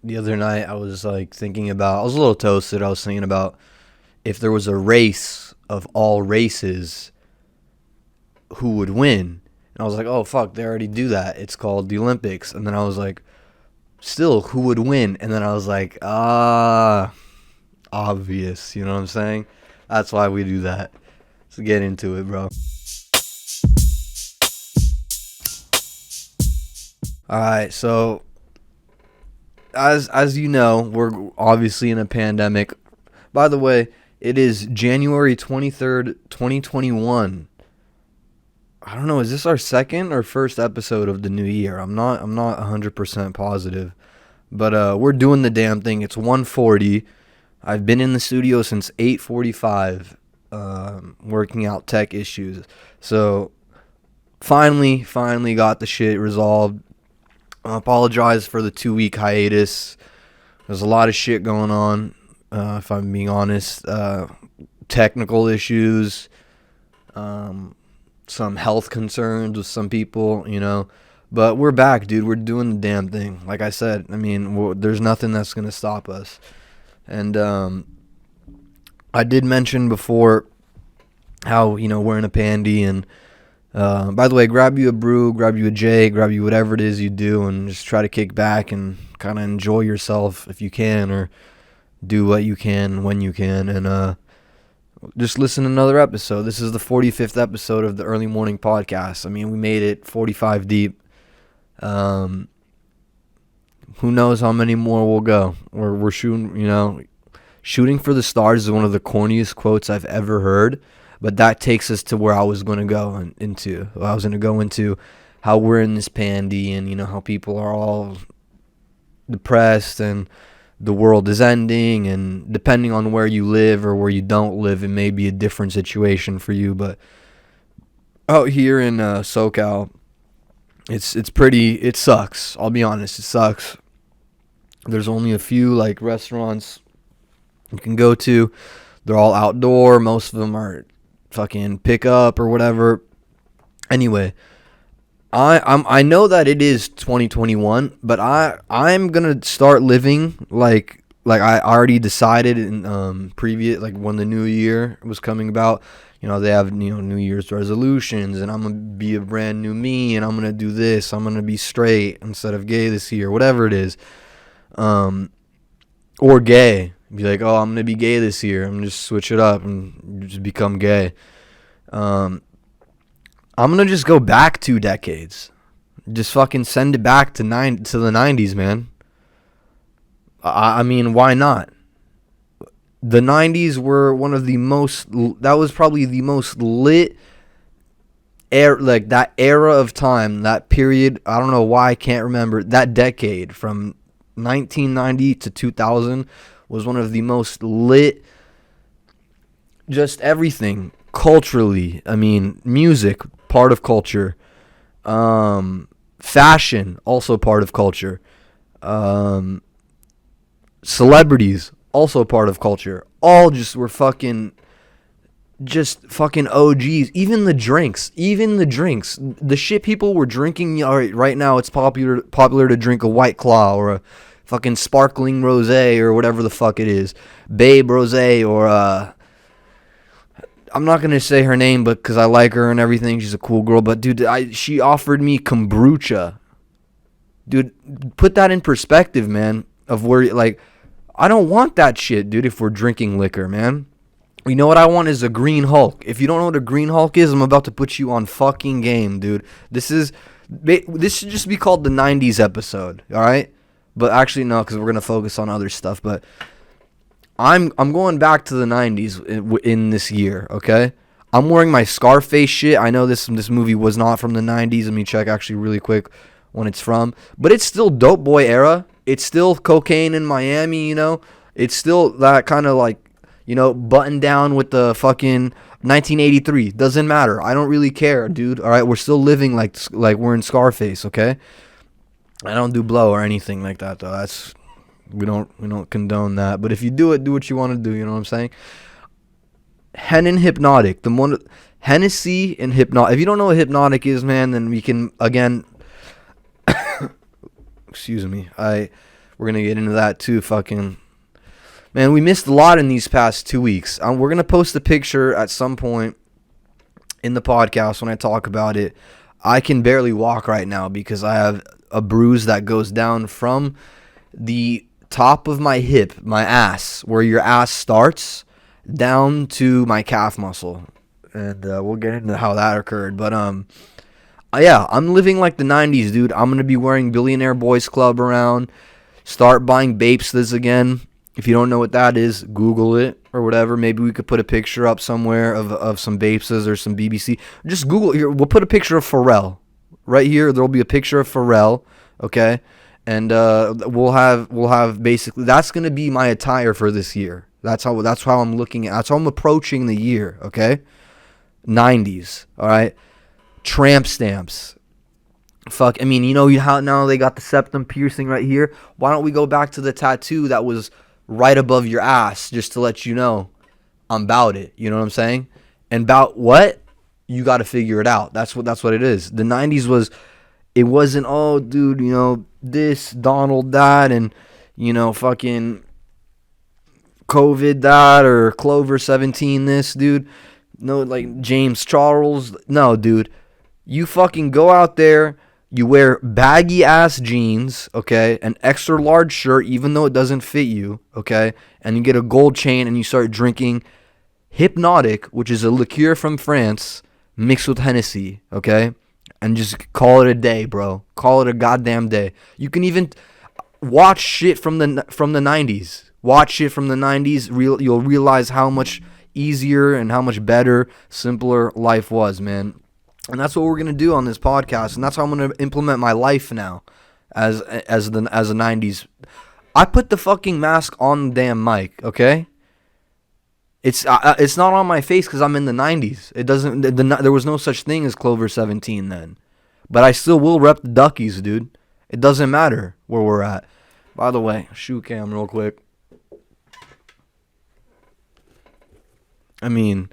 the other night I was like thinking about. I was a little toasted. I was thinking about if there was a race of all races, who would win? And I was like, oh fuck, they already do that. It's called the Olympics. And then I was like, still, who would win? And then I was like, obvious. You know what I'm saying? That's why we do that. Let's get into it, bro. All right, so as you know, we're obviously in a pandemic. By the way, it is January 23rd, 2021. I don't know, is this our second or first episode of the new year? I'm not 100% positive. But we're doing the damn thing. It's 1:40. I've been in the studio since 8:45 working out tech issues. So finally got the shit resolved. I apologize for the 2-week hiatus. There's a lot of shit going on, if I'm being honest. Technical issues, some health concerns with some people. But we're back, dude. We're doing the damn thing. Like I said, I mean, there's nothing that's going to stop us. And I did mention before how, we're in a pandy. And by the way, grab you a brew, grab you a J, grab you whatever it is you do, and just try to kick back and kind of enjoy yourself if you can, or do what you can when you can. And just listen to another episode. This is the 45th episode of the Early Morning Podcast. I mean, we made it 45 deep. Who knows how many more we'll go. We're shooting, shooting for the stars is one of the corniest quotes I've ever heard, but that takes us to where I was going to go into. I was going to go into how we're in this pandy, and how people are all depressed and the world is ending, and depending on where you live or where you don't live, it may be a different situation for you. But out here in SoCal, it sucks. I'll be honest, it sucks. There's only a few like restaurants you can go to. They're all outdoor. Most of them are fucking pick-up or whatever. Anyway, I know that it is 2021, but I'm gonna start living like I already decided in previous, like when the new year was coming about. They have New Year's resolutions, and I'm gonna be a brand new me, and I'm gonna do this. I'm gonna be straight instead of gay this year, whatever it is, or gay. Be like, oh, I'm gonna be gay this year. I'm gonna just switch it up and just become gay. I'm gonna just go back 2 decades. Just fucking send it back to the 90s, man. I mean, why not? The 90s were one of the most. That was probably the most lit like that era of time, that period. I don't know why I can't remember that decade from 1990 to 2000 was one of the most lit. Just everything culturally. I mean, music, part of culture. Fashion, also part of culture. Celebrities, also part of culture. All just were fucking OGs. Even the drinks. The shit people were drinking. All right now it's popular to drink a White Claw or a fucking sparkling rosé or whatever the fuck it is. Babe rosé or I'm not gonna say her name, but because I like her and everything, she's a cool girl. But dude, she offered me kombucha. Dude, put that in perspective, man. Of where, like, I don't want that shit, dude. If we're drinking liquor, man, you know what I want is a Green Hulk. If you don't know what a Green Hulk is, I'm about to put you on fucking game, dude. This should just be called the 90s episode, all right? But actually, no, because we're gonna focus on other stuff. But I'm going back to the 90s in this year, okay? I'm wearing my Scarface shit. I know this movie was not from the 90s. Let me check actually really quick when it's from. But it's still Dope Boy era. It's still cocaine in Miami, It's still that kind of like, button down with the fucking 1983. Doesn't matter. I don't really care, dude. All right, we're still living like we're in Scarface, okay? I don't do blow or anything like that, though. We don't condone that. But if you do it, do what you want to do. You know what I'm saying? Hen and Hypnotic, Hennessy and Hypnotic. If you don't know what Hypnotic is, man, then we can again. Excuse me. We're going to get into that too. Fucking, man, we missed a lot in these past 2 weeks. We're going to post a picture at some point in the podcast when I talk about it. I can barely walk right now because I have a bruise that goes down from the top of my hip, my ass, where your ass starts, down to my calf muscle. And we'll get into how that occurred. But yeah, I'm living like the 90s, dude. I'm going to be wearing Billionaire Boys Club around. Start buying Bapestas again. If you don't know what that is, Google it or whatever. Maybe we could put a picture up somewhere of some Bapestas or some BBC. Just Google here. We'll put a picture of Pharrell. Right here, there'll be a picture of Pharrell, okay? And we'll have basically, that's going to be my attire for this year. That's how I'm looking at, that's how I'm approaching the year, okay? 90s, all right? Tramp stamps. Fuck, I mean, you know how now they got the septum piercing right here? Why don't we go back to the tattoo that was right above your ass, just to let you know I'm about it, you know what I'm saying? And about what? You got to figure it out. That's what it is. The 90s was, it wasn't, oh, dude, you know, this, Donald that, and, you know, fucking COVID that, or Clover 17 this, dude. No, like James Charles. No, dude. You fucking go out there, you wear baggy ass jeans, okay, an extra large shirt, even though it doesn't fit you, okay, and you get a gold chain and you start drinking Hypnotic, which is a liqueur from France, mixed with Hennessy, okay? And just call it a day, bro. Call it a goddamn day. You can even watch shit from the 90s. Watch shit from the 90s. You'll realize how much easier and how much better, simpler life was, man. And that's what we're going to do on this podcast. And that's how I'm going to implement my life now as a 90s. I put the fucking mask on the damn mic, okay? It's not on my face because I'm in the 90s. It doesn't. There was no such thing as Clover 17 then, but I still will rep the Duckies, dude. It doesn't matter where we're at. By the way, shoe cam real quick. I mean,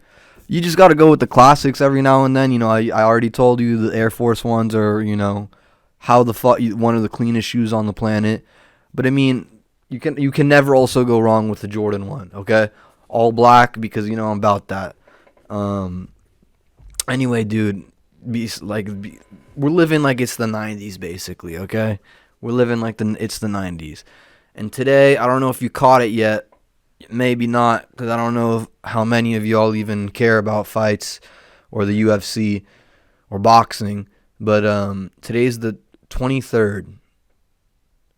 you just got to go with the classics every now and then. You know, I already told you the Air Force Ones are, you know, how the fuck one of the cleanest shoes on the planet. But I mean, you can never also go wrong with the Jordan 1. Okay. All black because, you know, I'm about that. Anyway, dude, we're living like it's the 90s, basically, okay? We're living like it's the 90s. And today, I don't know if you caught it yet. Maybe not, because I don't know how many of y'all even care about fights or the UFC or boxing. But today's the 23rd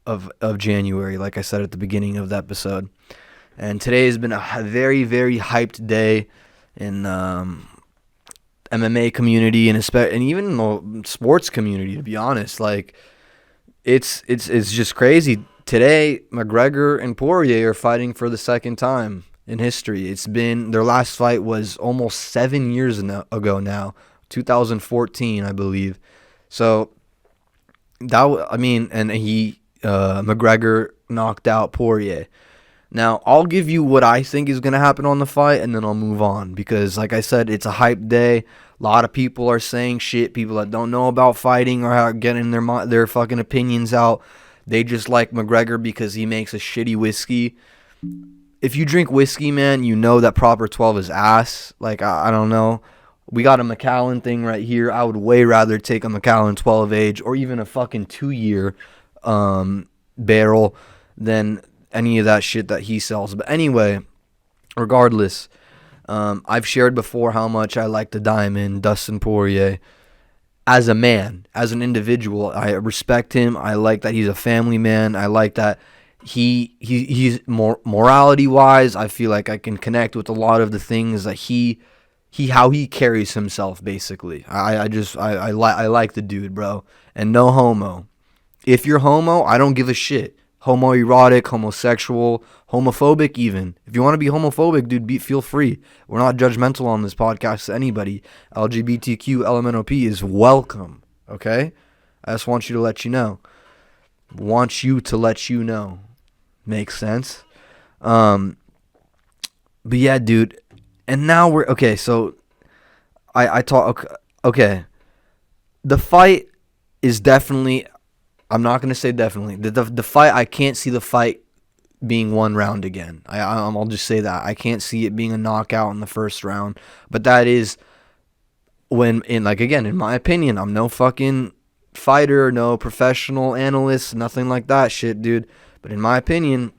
of January, like I said at the beginning of the episode. And today has been a very, very hyped day in MMA community and even the sports community. To be honest, like it's just crazy. Today, McGregor and Poirier are fighting for the second time in history. It's been their last fight was almost 7 years ago now, 2014, I believe. So that and McGregor knocked out Poirier. Now, I'll give you what I think is going to happen on the fight, and then I'll move on. Because, like I said, it's a hype day. A lot of people are saying shit. People that don't know about fighting are getting their fucking opinions out. They just like McGregor because he makes a shitty whiskey. If you drink whiskey, man, you know that Proper 12 is ass. Like, I don't know. We got a Macallan thing right here. I would way rather take a Macallan 12 age or even a fucking 2-year barrel than any of that shit that he sells. But anyway, regardless, I've shared before how much I like the Diamond, Dustin Poirier. As a man, as an individual, I respect him. I like that he's a family man. I like that he's more morality-wise. I feel like I can connect with a lot of the things that how he carries himself, basically. I like the dude, bro. And no homo. If you're homo, I don't give a shit. Homoerotic, homosexual, homophobic even. If you want to be homophobic, dude, feel free. We're not judgmental on this podcast to anybody. LGBTQ, LMNOP is welcome, okay? I just want you to let you know. Makes sense? But yeah, dude. And now we're... Okay, so... I talk... Okay. The fight is definitely I'm not gonna say definitely. The fight, I can't see the fight being one round again. I'll just say that I can't see it being a knockout in the first round. But that is when, in like, again, in my opinion, I'm no fucking fighter, no professional analyst, nothing like that shit, dude. But in my opinion,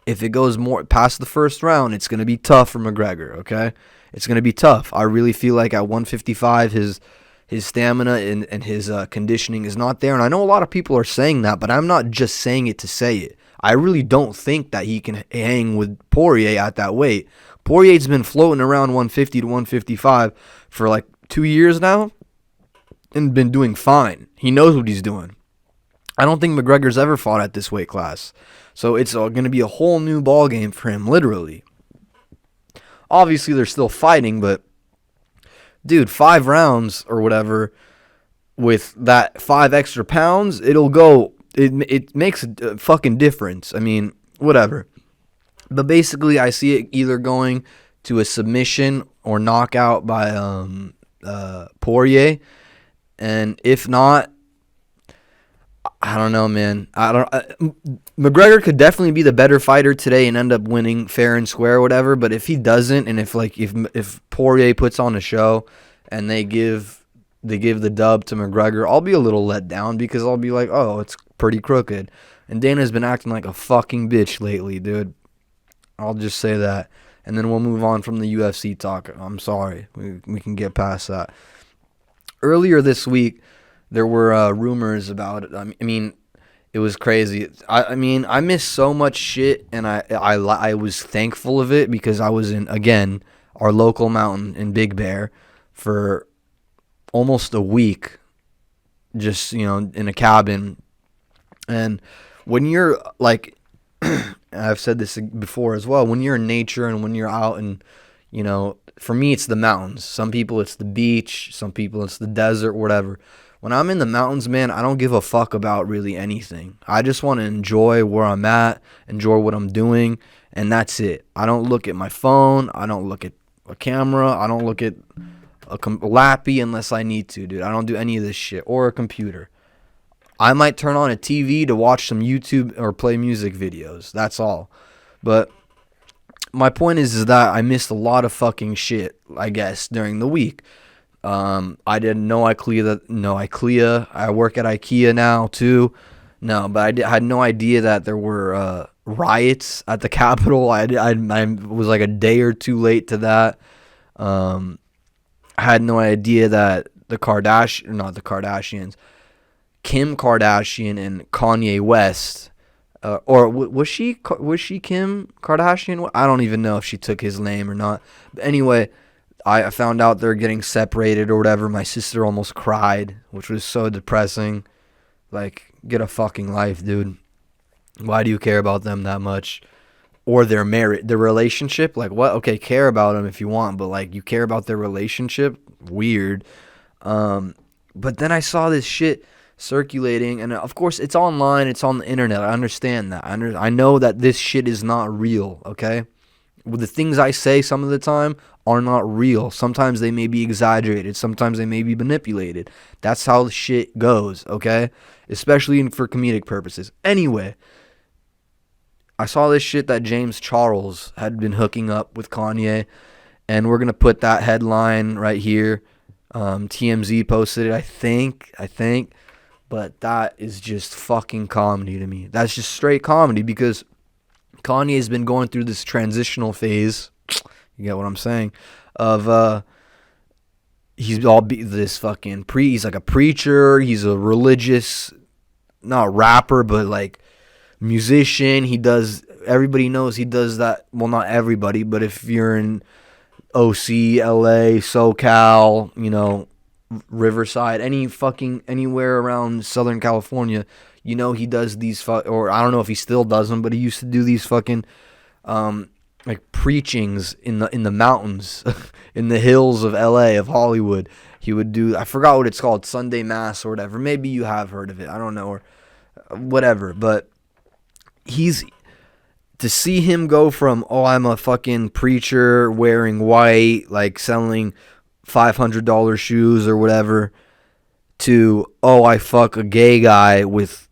if it goes more past the first round, it's gonna be tough for McGregor. Okay, it's gonna be tough. I really feel like at 155, his stamina and his conditioning is not there. And I know a lot of people are saying that, but I'm not just saying it to say it. I really don't think that he can hang with Poirier at that weight. Poirier's been floating around 150 to 155 for like 2 years now and been doing fine. He knows what he's doing. I don't think McGregor's ever fought at this weight class. So it's going to be a whole new ball game for him, literally. Obviously, they're still fighting, but dude, 5 rounds or whatever with that 5 extra pounds, it'll go. It makes a fucking difference. I mean, whatever. But basically, I see it either going to a submission or knockout by Poirier, and if not, I don't know, man. McGregor could definitely be the better fighter today and end up winning fair and square or whatever. But if he doesn't, and if Poirier puts on a show and they give the dub to McGregor, I'll be a little let down because I'll be like, oh, it's pretty crooked. And Dana's been acting like a fucking bitch lately, dude. I'll just say that. And then we'll move on from the UFC talk. I'm sorry. We can get past that. Earlier this week, there were rumors about it. I mean, it was crazy. I mean, I missed so much shit, and I was thankful of it because I was in, again, our local mountain in Big Bear for almost a week, just, in a cabin. And when you're like, I've said this before as well, when you're in nature and when you're out and, for me, it's the mountains. Some people, it's the beach. Some people, it's the desert, whatever. When I'm in the mountains, man, I don't give a fuck about really anything. I just want to enjoy where I'm at, enjoy what I'm doing, and that's it. I don't look at my phone. I don't look at a camera. I don't look at a lappy unless I need to, dude. I don't do any of this shit. Or a computer. I might turn on a TV to watch some YouTube or play music videos. That's all. But my point is that I missed a lot of fucking shit, I guess, during the week. I didn't know IKEA. I work at IKEA now too. No, but I had no idea that there were riots at the Capitol. I was like a day or two late to that. I had no idea that Kim Kardashian and Kanye West, or was she Kim Kardashian? I don't even know if she took his name or not. But anyway, I found out they're getting separated or whatever. My sister almost cried, which was so depressing. Like, get a fucking life, dude. Why do you care about them that much? Or their relationship? Like, what? Okay, care about them if you want, but like, you care about their relationship? Weird. But then I saw this shit circulating, and of course, it's online, it's on the internet. I understand that. I know that this shit is not real, okay? Well, the things I say some of the time are not real. Sometimes they may be exaggerated. Sometimes they may be manipulated. That's how shit goes, okay? Especially for comedic purposes. Anyway, I saw this shit that James Charles had been hooking up with Kanye, and we're going to put that headline right here. TMZ posted it, I think. But that is just fucking comedy to me. That's just straight comedy because Kanye's been going through this transitional phase. You get what I'm saying? Of he's like a preacher. He's a religious, not rapper, but like musician. Everybody knows he does that. Well, not everybody, but if you're in OC, LA, SoCal, Riverside, anywhere around Southern California, he does these or I don't know if he still does them, but he used to do these fucking like preachings in the mountains, in the hills of LA, of Hollywood. He would do, I forgot what it's called, Sunday Mass or whatever. Maybe you have heard of it. I don't know, or whatever. But to see him go from, I'm a fucking preacher wearing white, like selling $500 shoes or whatever, to, oh, I fuck a gay guy with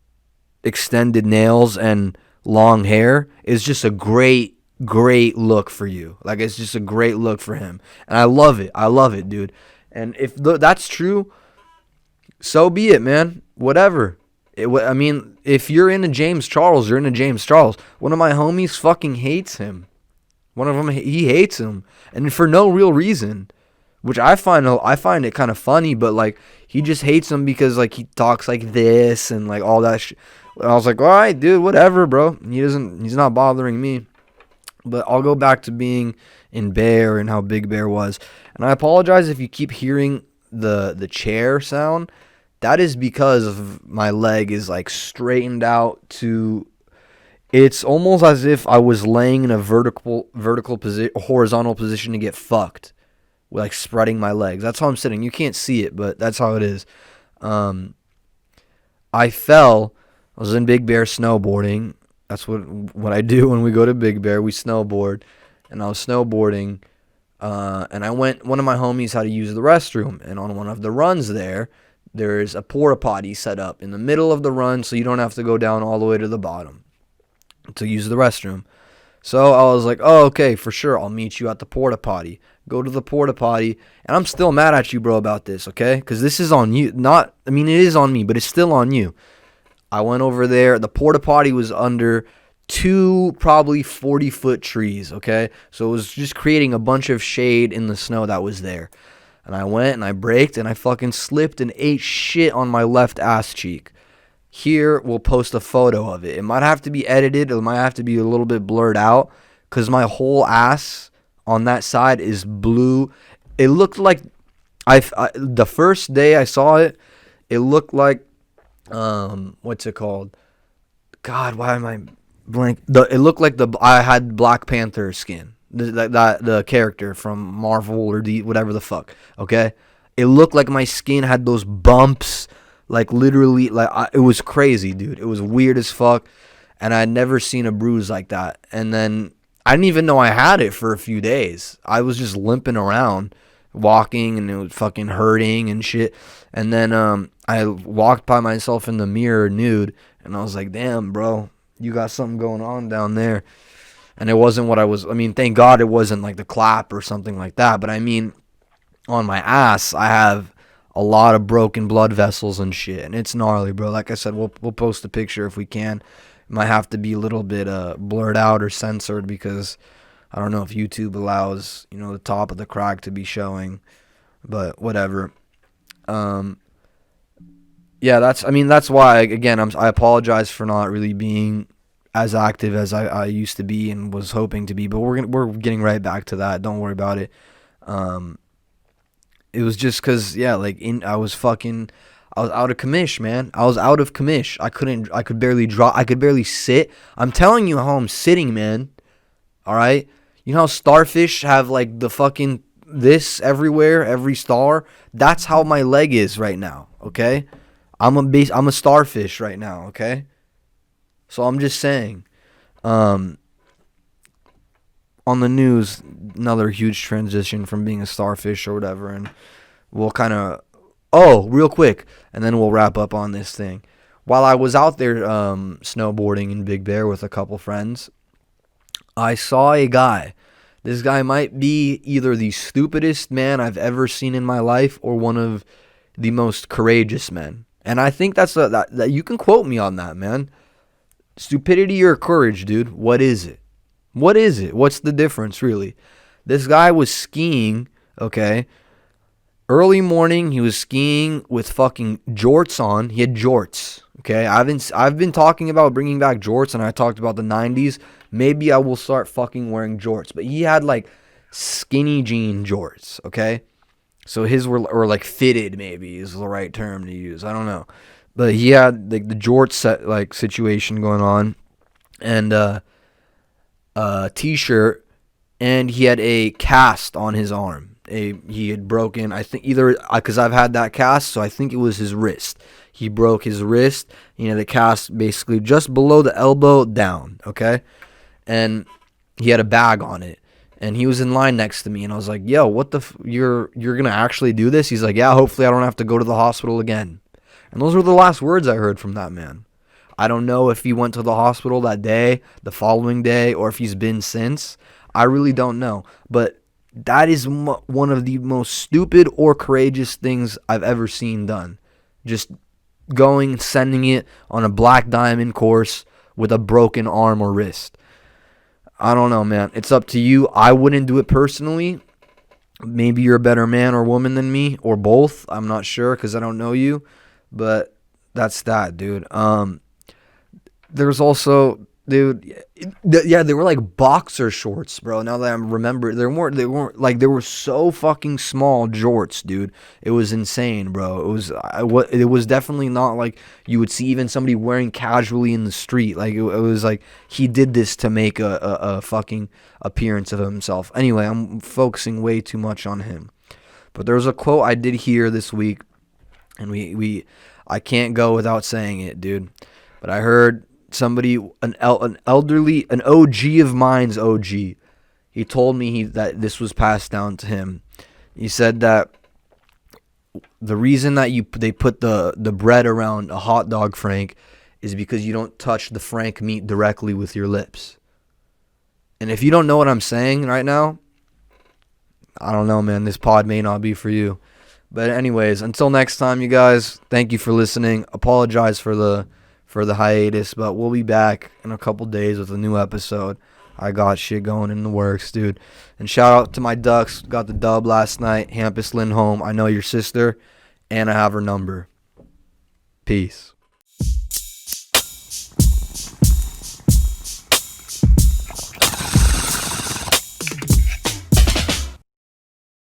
extended nails and long hair is just a great look for you. Like, it's just a great look for him. And I love it. I love it, dude. And if that's true, so be it, man. Whatever. I mean, if you're into James Charles, you're into James Charles. One of my homies fucking hates him. One of them, he hates him. And for no real reason. Which I find it kind of funny, but like, he just hates him because like he talks like this and like all that shit. I was like, all right, dude, whatever, bro. He's not bothering me. But I'll go back to being in Bear and how Big Bear was. And I apologize if you keep hearing the chair sound. That is because of my leg is like straightened out to. It's almost as if I was laying in a vertical position, horizontal position to get fucked, like spreading my legs. That's how I'm sitting. You can't see it, but that's how it is. I fell. I was in Big Bear snowboarding. That's what I do when we go to Big Bear. We snowboard, and I was snowboarding, and one of my homies had to use the restroom, and on one of the runs there's a porta potty set up in the middle of the run, so you don't have to go down all the way to the bottom to use the restroom. So I was like, oh, okay, for sure, I'll meet you at the porta potty. Go to the porta potty, and I'm still mad at you, bro, about this, okay? Because this is on you. It is on me, but it's still on you. I went over there. The porta potty was under two probably 40-foot trees, okay? So it was just creating a bunch of shade in the snow that was there. And I went and I braked and I fucking slipped and ate shit on my left ass cheek. Here, we'll post a photo of it. It might have to be edited. It might have to be a little bit blurred out because my whole ass on that side is blue. It looked like the first day I saw it, it looked like what's it called? God, why am I blank? It looked like I had Black Panther skin. The character from Marvel or whatever the fuck. Okay, it looked like my skin had those bumps. Like literally, it was crazy, dude. It was weird as fuck, and I'd never seen a bruise like that. And then I didn't even know I had it for a few days. I was just limping around, walking, and it was fucking hurting and shit. And then I walked by myself in the mirror nude, and I was like, damn, bro, you got something going on down there. And it wasn't what thank God it wasn't like the clap or something like that. But I mean, on my ass, I have a lot of broken blood vessels and shit, and it's gnarly, bro. Like I said, we'll post a picture if we can. It might have to be a little bit blurred out or censored because I don't know if YouTube allows, the top of the crack to be showing, but whatever. Yeah, that's why, again, I apologize for not really being as active as I used to be and was hoping to be, but we're getting right back to that. Don't worry about it. It was just because, yeah, I was out of commish, man. I was out of commish. I could barely draw. I could barely sit. I'm telling you how I'm sitting, man. All right? You know how starfish have, like, the fucking this everywhere, every star? That's how my leg is right now, okay? I'm a starfish right now, okay? So I'm just saying. On the news, another huge transition from being a starfish or whatever, and we'll kind of, real quick, and then we'll wrap up on this thing. While I was out there snowboarding in Big Bear with a couple friends, I saw a guy. This guy might be either the stupidest man I've ever seen in my life or one of the most courageous men. And I think that you can quote me on that, man. Stupidity or courage, dude? What is it? What is it? What's the difference, really? This guy was skiing, okay? Early morning, he was skiing with fucking jorts on. He had jorts, okay? I've been talking about bringing back jorts, and I talked about the 90s. Maybe I will start fucking wearing jorts. But he had, like, skinny jean jorts, okay? So his were like, fitted, maybe, is the right term to use. I don't know. But he had, like, the jorts set, like, situation going on. And, t-shirt, and he had a cast on his arm. He had broken, I think, either because I've had that cast, so I think it was his wrist. He broke his wrist. The cast basically just below the elbow down, okay? And he had a bag on it. And he was in line next to me, and I was like, yo, what the you're gonna actually do this? He's like, yeah, hopefully I don't have to go to the hospital again. And those were the last words I heard from that man. I don't know if he went to the hospital that day, the following day, or if he's been since. I really don't know. But that is one of the most stupid or courageous things I've ever seen done. Just going, sending it on a black diamond course with a broken arm or wrist. I don't know, man. It's up to you. I wouldn't do it personally. Maybe you're a better man or woman than me, or both. I'm not sure because I don't know you. But that's that, dude. There's also, dude, yeah, they were like boxer shorts, bro. Now that I remember, they were so fucking small jorts, dude. It was insane, bro. It was definitely not like you would see even somebody wearing casually in the street. Like it was like he did this to make a fucking appearance of himself. Anyway, I'm focusing way too much on him. But there was a quote I did hear this week, and I can't go without saying it, dude. But I heard somebody, an OG of mine's OG. He told me that this was passed down to him. He said that the reason that they put the bread around a hot dog frank is because you don't touch the frank meat directly with your lips. And if you don't know what I'm saying right now, I don't know, man. This pod may not be for you. But anyways, until next time, you guys, thank you for listening. Apologize for the hiatus, but we'll be back in a couple days with a new episode. I got shit going in the works, dude. And shout out to my Ducks. Got the dub last night. Hampus Lindholm. I know your sister, and I have her number. Peace.